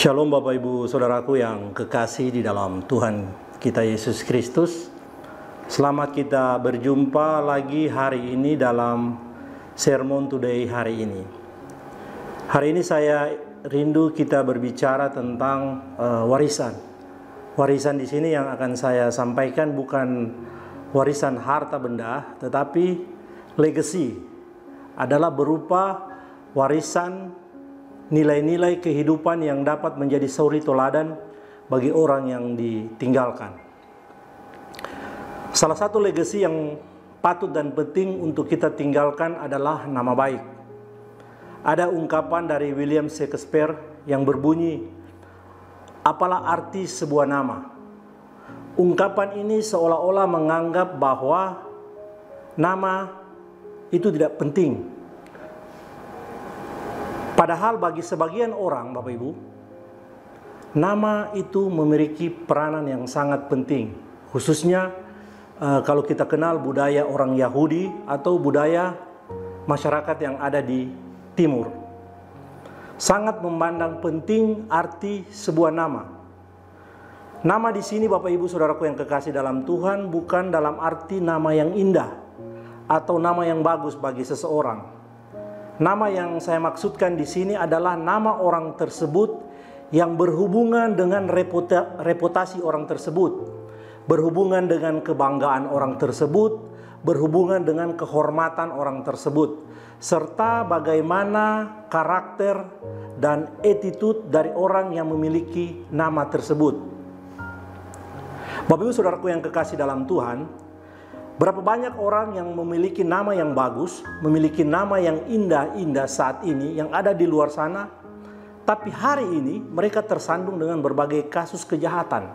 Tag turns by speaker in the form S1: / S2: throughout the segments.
S1: Shalom Bapak Ibu Saudaraku yang kekasih di dalam Tuhan kita Yesus Kristus. Selamat kita berjumpa lagi hari ini dalam Sermon Today hari ini. Hari ini saya rindu kita berbicara tentang warisan. Warisan di sini yang akan saya sampaikan bukan warisan harta benda, tetapi legacy adalah berupa warisan nilai-nilai kehidupan yang dapat menjadi suri teladan bagi orang yang ditinggalkan. Salah satu legacy yang patut dan penting untuk kita tinggalkan adalah nama baik. Ada ungkapan dari William Shakespeare yang berbunyi, "Apalah arti sebuah nama?" Ungkapan ini seolah-olah menganggap bahwa nama itu tidak penting. Padahal bagi sebagian orang, Bapak Ibu, nama itu memiliki peranan yang sangat penting. Khususnya kalau kita kenal budaya orang Yahudi atau budaya masyarakat yang ada di timur. Sangat memandang penting arti sebuah nama. Nama di sini Bapak Ibu Saudaraku yang kekasih dalam Tuhan bukan dalam arti nama yang indah atau nama yang bagus bagi seseorang. Nama yang saya maksudkan di sini adalah nama orang tersebut yang berhubungan dengan reputasi orang tersebut, berhubungan dengan kebanggaan orang tersebut, berhubungan dengan kehormatan orang tersebut, serta bagaimana karakter dan attitude dari orang yang memiliki nama tersebut. Bapak Ibu Saudaraku yang kekasih dalam Tuhan, berapa banyak orang yang memiliki nama yang bagus, memiliki nama yang indah-indah saat ini yang ada di luar sana, tapi hari ini mereka tersandung dengan berbagai kasus kejahatan.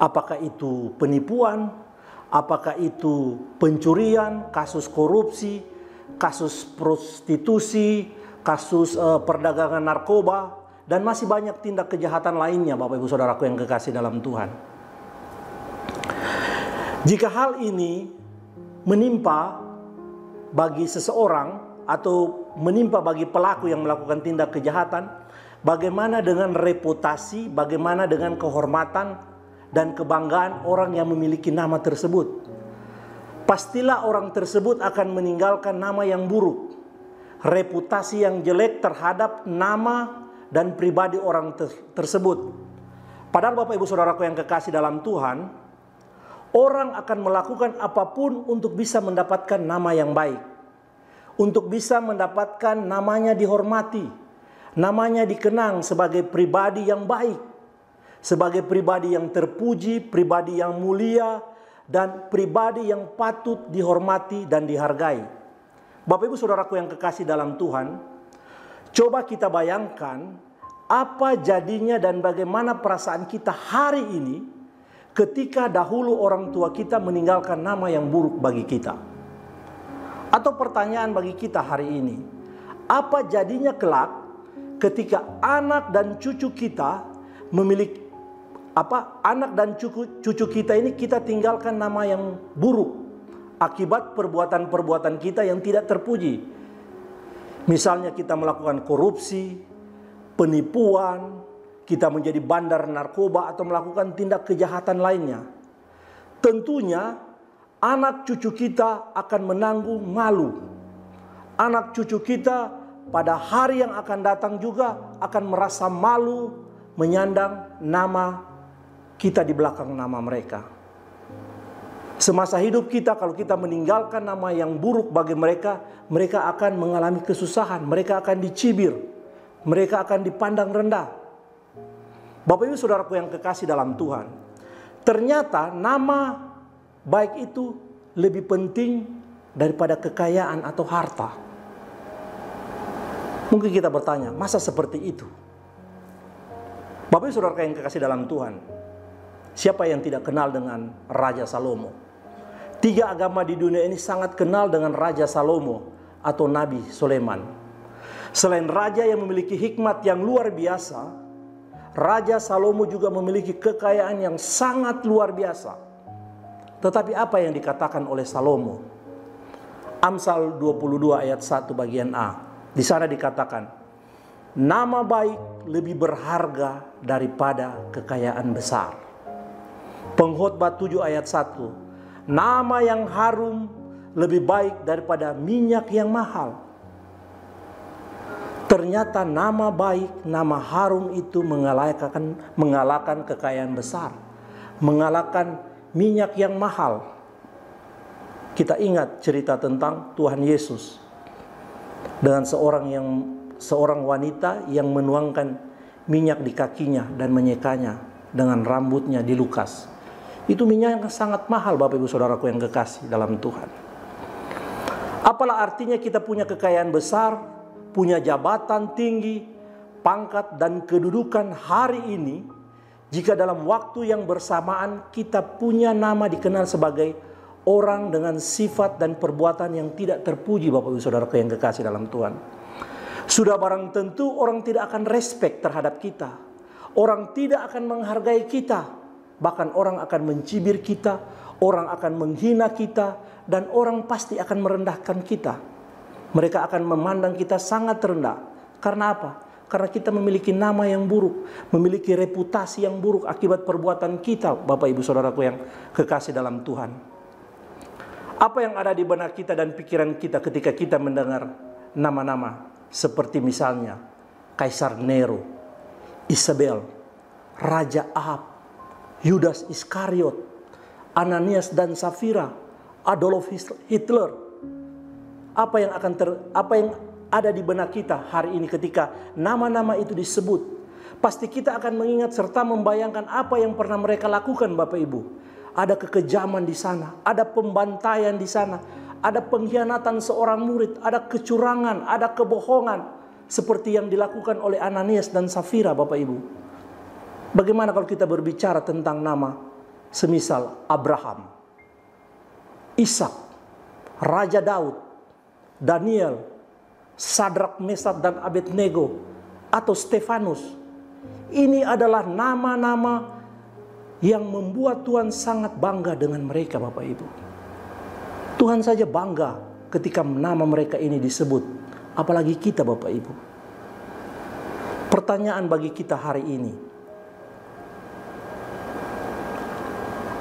S1: Apakah itu penipuan, apakah itu pencurian, kasus korupsi, kasus prostitusi, kasus perdagangan narkoba, dan masih banyak tindak kejahatan lainnya Bapak Ibu Saudaraku yang kekasih dalam Tuhan. Jika hal ini menimpa bagi seseorang atau menimpa bagi pelaku yang melakukan tindak kejahatan, bagaimana dengan reputasi, bagaimana dengan kehormatan dan kebanggaan orang yang memiliki nama tersebut? Pastilah orang tersebut akan meninggalkan nama yang buruk, reputasi yang jelek terhadap nama dan pribadi orang tersebut. Padahal Bapak Ibu Saudaraku yang kekasih dalam Tuhan, orang akan melakukan apapun untuk bisa mendapatkan nama yang baik, untuk bisa mendapatkan namanya dihormati, namanya dikenang sebagai pribadi yang baik, sebagai pribadi yang terpuji, pribadi yang mulia, dan pribadi yang patut dihormati dan dihargai. Bapak Ibu Saudaraku yang kekasih dalam Tuhan, coba kita bayangkan apa jadinya dan bagaimana perasaan kita hari ini ketika dahulu orang tua kita meninggalkan nama yang buruk bagi kita. Atau pertanyaan bagi kita hari ini, apa jadinya kelak ketika anak dan cucu kita memiliki anak dan cucu kita ini kita tinggalkan nama yang buruk akibat perbuatan-perbuatan kita yang tidak terpuji. Misalnya kita melakukan korupsi, penipuan, kita menjadi bandar narkoba atau melakukan tindak kejahatan lainnya. Tentunya anak cucu kita akan menanggung malu. Anak cucu kita pada hari yang akan datang juga akan merasa malu menyandang nama kita di belakang nama mereka. Semasa hidup kita kalau kita meninggalkan nama yang buruk bagi mereka, mereka akan mengalami kesusahan, mereka akan dicibir, mereka akan dipandang rendah. Bapak Ibu Saudaraku yang kekasih dalam Tuhan, ternyata nama baik itu lebih penting daripada kekayaan atau harta. Mungkin kita bertanya, masa seperti itu? Bapak Ibu Saudaraku yang kekasih dalam Tuhan, siapa yang tidak kenal dengan Raja Salomo? 3 agama di dunia ini sangat kenal dengan Raja Salomo atau Nabi Sulaiman. Selain raja yang memiliki hikmat yang luar biasa, Raja Salomo juga memiliki kekayaan yang sangat luar biasa. Tetapi apa yang dikatakan oleh Salomo? Amsal 22 ayat 1 bagian A. Di sana dikatakan, nama baik lebih berharga daripada kekayaan besar. Pengkhotbah 7 ayat 1. Nama yang harum lebih baik daripada minyak yang mahal. Ternyata nama baik, nama harum itu mengalahkan kekayaan besar, mengalahkan minyak yang mahal. Kita ingat cerita tentang Tuhan Yesus dengan seorang wanita yang menuangkan minyak di kakinya dan menyekanya dengan rambutnya di Lukas. Itu minyak yang sangat mahal, Bapak Ibu Saudaraku yang kekasih dalam Tuhan. Apalah artinya kita punya kekayaan besar, punya jabatan tinggi, pangkat dan kedudukan hari ini, jika dalam waktu yang bersamaan kita punya nama dikenal sebagai orang dengan sifat dan perbuatan yang tidak terpuji, Bapak Ibu Saudaraku yang kekasih dalam Tuhan. Sudah barang tentu orang tidak akan respect terhadap kita. Orang tidak akan menghargai kita. Bahkan orang akan mencibir kita, orang akan menghina kita, dan orang pasti akan merendahkan kita. Mereka akan memandang kita sangat rendah. Karena apa? Karena kita memiliki nama yang buruk, memiliki reputasi yang buruk akibat perbuatan kita, Bapak Ibu Saudaraku yang kekasih dalam Tuhan. Apa yang ada di benak kita dan pikiran kita ketika kita mendengar nama-nama seperti misalnya Kaisar Nero, Isabel, Raja Ahab, Yudas Iskariot, Ananias dan Safira, Adolf Hitler. Apa yang ada di benak kita hari ini ketika nama-nama itu disebut? Pasti kita akan mengingat serta membayangkan apa yang pernah mereka lakukan, Bapak Ibu. Ada kekejaman di sana, ada pembantaian di sana, ada pengkhianatan seorang murid, ada kecurangan, ada kebohongan seperti yang dilakukan oleh Ananias dan Safira, Bapak Ibu. Bagaimana kalau kita berbicara tentang nama semisal Abraham, Ishak, Raja Daud, Daniel, Sadrak, Mesak dan Abednego, atau Stefanus? Ini adalah nama-nama yang membuat Tuhan sangat bangga dengan mereka, Bapak Ibu. Tuhan saja bangga ketika nama mereka ini disebut, apalagi kita, Bapak Ibu. Pertanyaan bagi kita hari ini,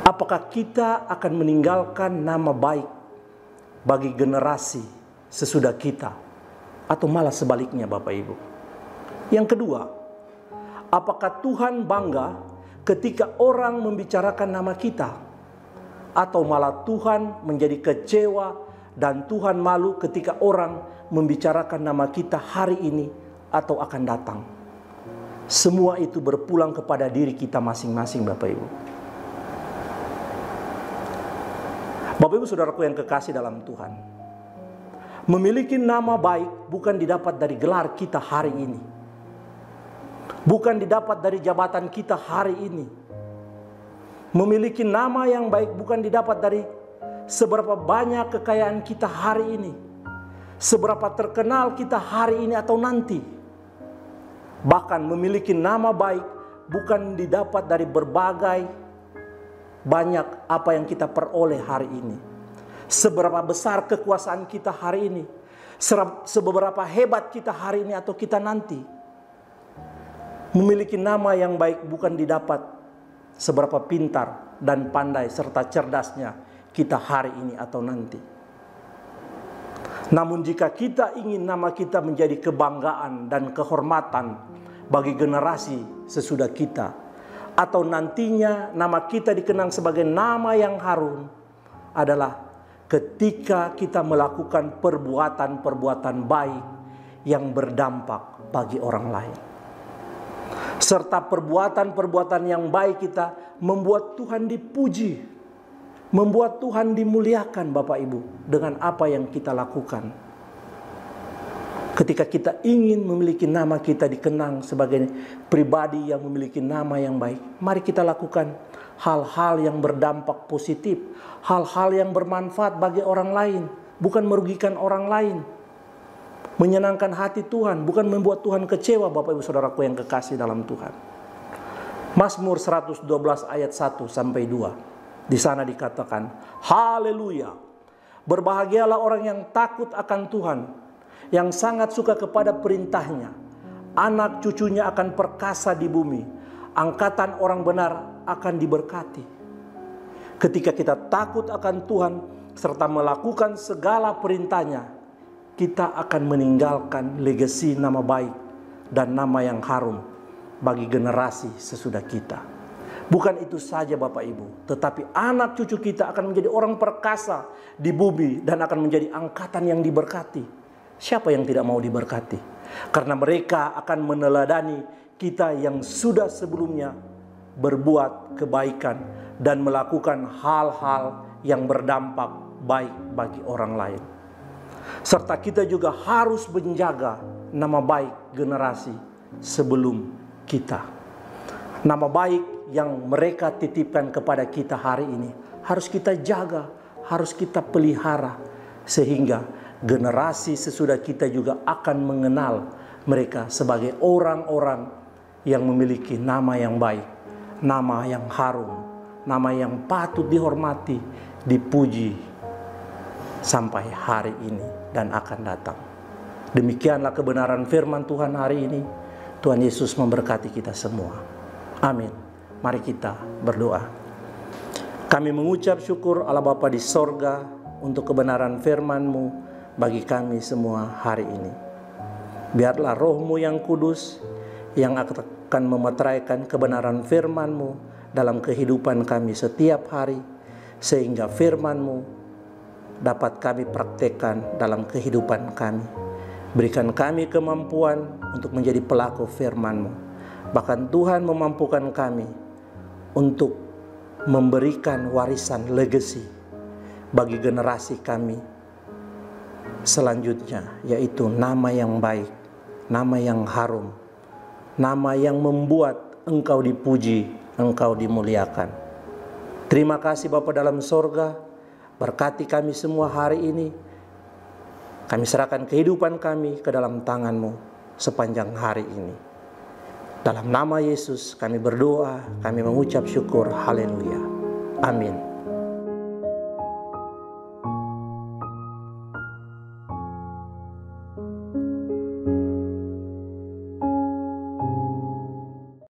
S1: apakah kita akan meninggalkan nama baik bagi generasi sesudah kita, atau malah sebaliknya, Bapak Ibu? Yang kedua, apakah Tuhan bangga ketika orang membicarakan nama kita, atau malah Tuhan menjadi kecewa dan Tuhan malu ketika orang membicarakan nama kita hari ini atau akan datang? Semua itu berpulang kepada diri kita masing-masing, Bapak Ibu. Bapak Ibu Saudaraku yang kekasih dalam Tuhan, memiliki nama baik bukan didapat dari gelar kita hari ini, bukan didapat dari jabatan kita hari ini. Memiliki nama yang baik bukan didapat dari seberapa banyak kekayaan kita hari ini, seberapa terkenal kita hari ini atau nanti. Bahkan memiliki nama baik bukan didapat dari berbagai banyak apa yang kita peroleh hari ini. Seberapa besar kekuasaan kita hari ini, seberapa hebat kita hari ini atau kita nanti. Memiliki nama yang baik bukan didapat seberapa pintar dan pandai serta cerdasnya kita hari ini atau nanti. Namun jika kita ingin nama kita menjadi kebanggaan dan kehormatan bagi generasi sesudah kita, atau nantinya nama kita dikenang sebagai nama yang harum, adalah ketika kita melakukan perbuatan-perbuatan baik yang berdampak bagi orang lain. Serta perbuatan-perbuatan yang baik kita membuat Tuhan dipuji, membuat Tuhan dimuliakan, Bapak Ibu, dengan apa yang kita lakukan. Ketika kita ingin memiliki nama kita dikenang sebagai pribadi yang memiliki nama yang baik, mari kita lakukan hal-hal yang berdampak positif, hal-hal yang bermanfaat bagi orang lain, bukan merugikan orang lain. Menyenangkan hati Tuhan, bukan membuat Tuhan kecewa, Bapak Ibu Saudaraku yang kekasih dalam Tuhan. Mazmur 112 ayat 1 sampai 2. Di sana dikatakan, haleluya, berbahagialah orang yang takut akan Tuhan, yang sangat suka kepada perintahnya. anak cucunya akan perkasa di bumi. Angkatan orang benar akan diberkati. Ketika kita takut akan Tuhan serta melakukan segala perintahnya, kita akan meninggalkan legasi nama baik dan nama yang harum bagi generasi sesudah kita. Bukan itu saja Bapak Ibu, tetapi anak cucu kita akan menjadi orang perkasa di bumi dan akan menjadi angkatan yang diberkati. Siapa yang tidak mau diberkati? Karena mereka akan meneladani kita yang sudah sebelumnya berbuat kebaikan dan melakukan hal-hal yang berdampak baik bagi orang lain. Serta kita juga harus menjaga nama baik generasi sebelum kita. Nama baik yang mereka titipkan kepada kita hari ini harus kita jaga, harus kita pelihara, sehingga generasi sesudah kita juga akan mengenal mereka sebagai orang-orang yang memiliki nama yang baik, nama yang harum, nama yang patut dihormati, dipuji sampai hari ini dan akan datang. Demikianlah kebenaran firman Tuhan hari ini. Tuhan Yesus memberkati kita semua. Amin. Mari kita berdoa. Kami mengucap syukur Allah Bapa di sorga untuk kebenaran firman-Mu bagi kami semua hari ini. Biarlah Roh-Mu yang kudus yang akan memeteraikan kebenaran firman-Mu dalam kehidupan kami setiap hari, sehingga firman-Mu dapat kami praktekkan dalam kehidupan kami. Berikan kami kemampuan untuk menjadi pelaku firman-Mu. Bahkan Tuhan memampukan kami untuk memberikan warisan legacy bagi generasi kami selanjutnya, yaitu nama yang baik, nama yang harum, nama yang membuat Engkau dipuji, Engkau dimuliakan. Terima kasih Bapa dalam sorga, berkati kami semua hari ini. Kami serahkan kehidupan kami ke dalam tangan-Mu sepanjang hari ini. Dalam nama Yesus kami berdoa, kami mengucap syukur. Haleluya. Amin.